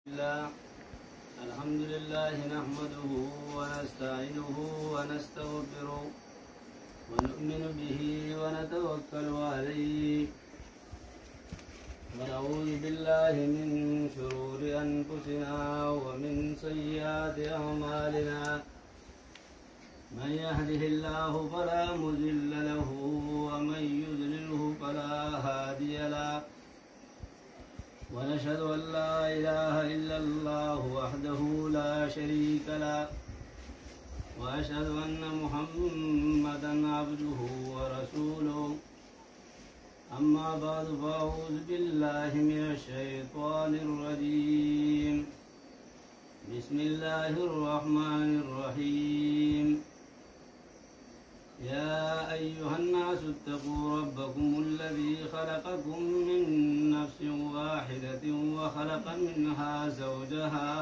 الله. الحمد لله نحمده ونستعينه ونستغفره ونؤمن به ونتوكل عليه ونعوذ بالله من شرور أنفسنا ومن سيئات أعمالنا. من يهده الله فلا مضل له ومن يضلله فلا هادي له. ونشهد أن لا إله إلا الله وحده لا شريك له وأشهد أن محمدا عبده ورسوله. أما بعد فأعوذ بالله من الشيطان الرجيم. بسم الله الرحمن الرحيم. يا أيها الناس اتقوا ربكم الذي خلقكم من نفس واحدة وخلق منها زوجها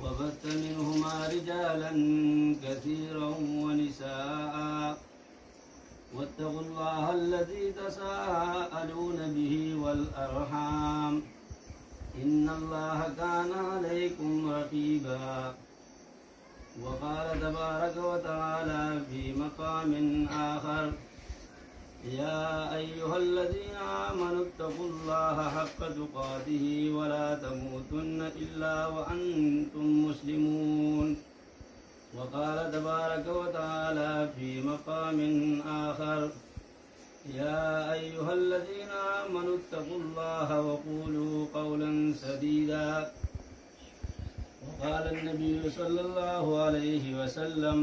وبث منهما رجالا كثيرا ونساء. واتقوا الله الذي تساءلون به والأرحام إن الله كان عليكم رقيبا. وقال تبارك وتعالى في مقام آخر: يا أيها الذين آمنوا اتقوا الله حق تقاته ولا تموتن إلا وأنتم مسلمون. وقال تبارك وتعالى في مقام آخر: يا أيها الذين آمنوا اتقوا الله وقولوا قولا سديدا. وقال النبي صلى الله عليه وسلم: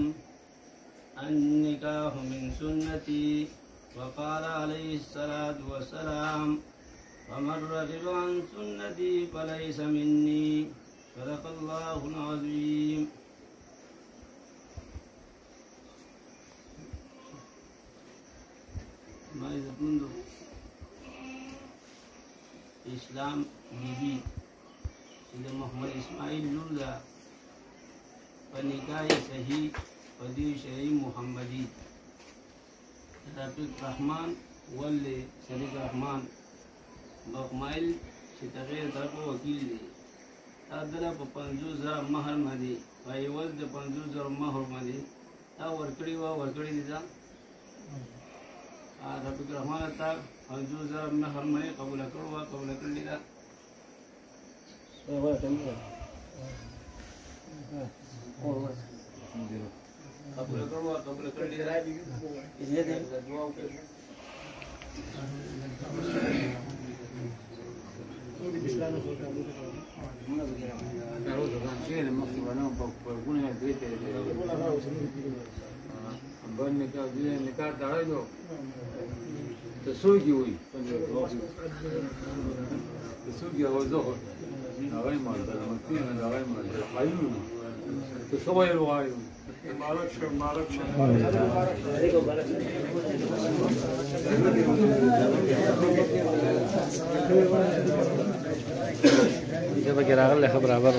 النكاح من سنتي. وقال عليه الصلاة والسلام: ومن رغب عن سنتي فليس مني. صدق الله العظيم. اسلام بیبی سید محمد اسماعیل لولا پنکای صحیح پدی شرعی محمدی رفیق رحمان ولی شریف رحمان بقمائل شتغیر درکو وکیل دی تادلا پا 50,000 مہر مدی ویوز دی 50,000 مہر مدی تا ورکڑی دی دا رفیق رحمان تا 50,000 مہر مدی قبول کردی دا تسوقي وي تسوقي هو زهر نغاي ما المكتين نغاي ما الحيون تصوير وغايو مالكش ده بقى راغل خبر عبر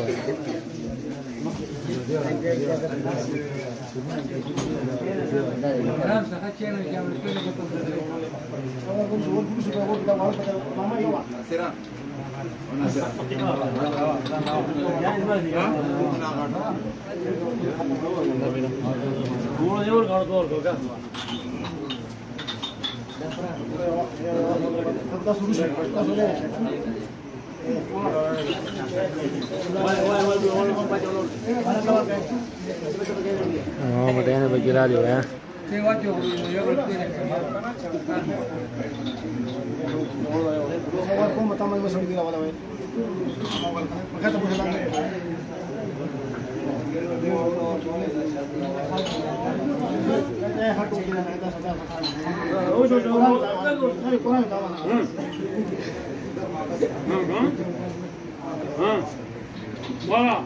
مدينة بجلالي ويا Voilà.